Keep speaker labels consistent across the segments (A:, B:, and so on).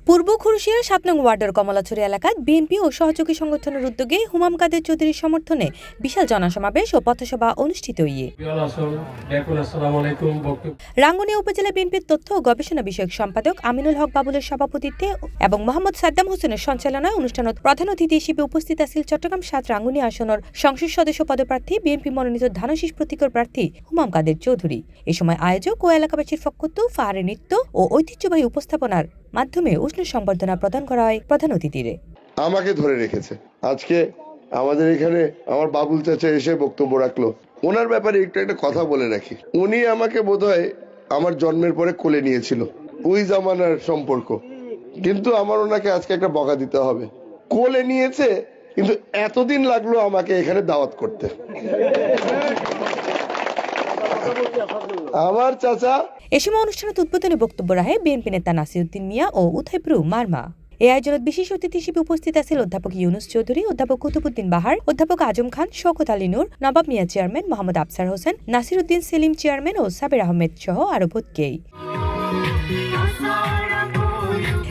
A: পূর্ব খুরশিয়ার ৭ নং ওয়ার্ডের কমলাছড়ি এলাকায় বিএনপি ও সহযোগী সংগঠনের উদ্যোগে হুমাম কাদের চৌধুরীর সমর্থনে বিশাল জনসমাবেশ ও পথসভা অনুষ্ঠিত হয়ে রাঙ্গুনিয়া উপজেলা বিএনপির তথ্য ও গবেষণা বিষয়ক সম্পাদক আমিনুল হক বাবুলের সভাপতিত্বে এবং মোহাম্মদ সাদ্দাম হোসেনের সঞ্চালনায় অনুষ্ঠানত প্রধান অতিথি হিসেবে উপস্থিত আছেন চট্টগ্রাম ৭ রাঙ্গুনিয়া আসনের সংসদ সদস্য পদপ্রার্থী বিএনপি মনোনীত ধানশীষ প্রতীকের প্রার্থী হুমাম কাদের চৌধুরী। এ সময় আয়োজক ও এলাকাবাসীর পক্ষ ফাহারি নৃত্য ও ঐতিহ্যবাহী উপস্থাপনার মাধ্যমে উষ্ণ সংবর্ধনা প্রদান করা হয় প্রধান অতিথিরে।
B: আমাকে ধরে রেখেছে। আজকে আমাদের এখানে আমার বাবুল চাচা এসে বক্তব্য রাখলো। ওনার ব্যাপারে একটু একটা কথা বলে রাখি। উনি আমাকে বোধহয় আমার জন্মের পরে কোলে নিয়েছিল, ওই জামানার সম্পর্ক। কিন্তু আমার ওনাকে আজকে একটা বকা দিতে হবে। কোলে নিয়েছে, কিন্তু এতদিন লাগলো আমাকে এখানে দাওয়াত করতে। আমার চাচা।
A: এ সময় অনুষ্ঠানে উদ্বোধনী বক্তব্য রাখে বিএনপি নেতা নাসিরউদ্দিন মিয়া ও উথাইপ্রু মারমা। এই আয়োজনত বিশেষ অতিথি হিসেবে উপস্থিত আছেন অধ্যাপক ইউনুস চৌধুরী, অধ্যাপক কুতুবুদ্দিন বাহার, অধ্যাপক আজম খান, শওকত আলী নূর, নবাব মিয়া চেয়ারম্যান, মোহাম্মদ আফসার হোসেন, নাসিরউদ্দিন সেলিম চেয়ারম্যান ও সাবির আহমেদ সহ আরো প্রত্যেকেই।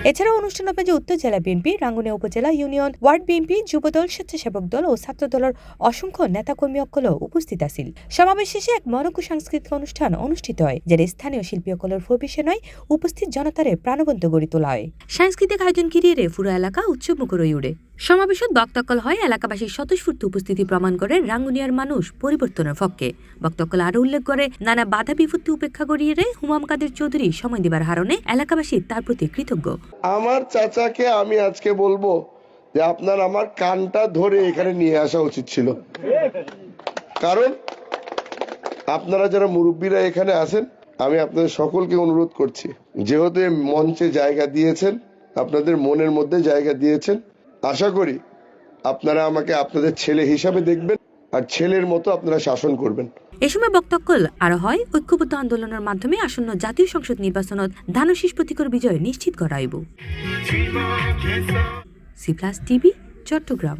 A: এছাড়াও অনুষ্ঠানে যে উত্তর জেলা বিএনপি, রাঙ্গুনিয়া উপজেলা ইউনিয়ন ওয়ার্ড বিএনপি, যুবদল, স্বেচ্ছাসেবক দল ও ছাত্র দলের অসংখ্য নেতাকর্মী অকলও উপস্থিত আছিল। সমাবেশ শেষে এক মনোজ্ঞ সাংস্কৃতিক অনুষ্ঠান অনুষ্ঠিত হয়, যেটা স্থানীয় শিল্পী অকলের পরিবেশনায় উপস্থিত জনতারে প্রাণবন্ত গড়ি তোলা হয়। সাংস্কৃতিক আয়োজন ঘিরে পুরো এলাকা উৎসবমুখর হয়ে ওঠে। সমাবেশত বক্তব্য হয় এলাকাবাসীর স্বতঃস্ফূর্ত উপস্থিতি প্রমাণ করে রাঙ্গুনিয়ার মানুষ পরিবর্তনের পক্ষে। বক্তব্য আরো উল্লেখ করে নানা বাধা বিপত্তি উপেক্ষা করিয়ে হুমাম কাদের চৌধুরী সময় দিবার হারণে এলাকাবাসী তার প্রতি কৃতজ্ঞ।
B: আমার চাচাকে আমি আজকে বলবো যে আপনার আমার কানটা ধরে এখানে নিয়ে আসা উচিত ছিল, কারণ আপনারা যারা মুরব্বীরা এখানে আছেন, আমি আপনাদের সকলকে অনুরোধ করছি, যেহেতু মঞ্চে জায়গা দিয়েছেন, আপনাদের মনের মধ্যে জায়গা দিয়েছেন, আশা করি আপনারা আমাকে আপনাদের ছেলে হিসাবে দেখবেন আর ছেলের মতো আপনারা শাসন করবেন।
A: এ সময় বক্তব্য আরো হয় ঐক্যবদ্ধ আন্দোলনের মাধ্যমে আসন্ন জাতীয় সংসদ নির্বাচনত ধানশীষ প্রতীকের বিজয় নিশ্চিত করা হইব। সি+ টিভি, চট্টগ্রাম।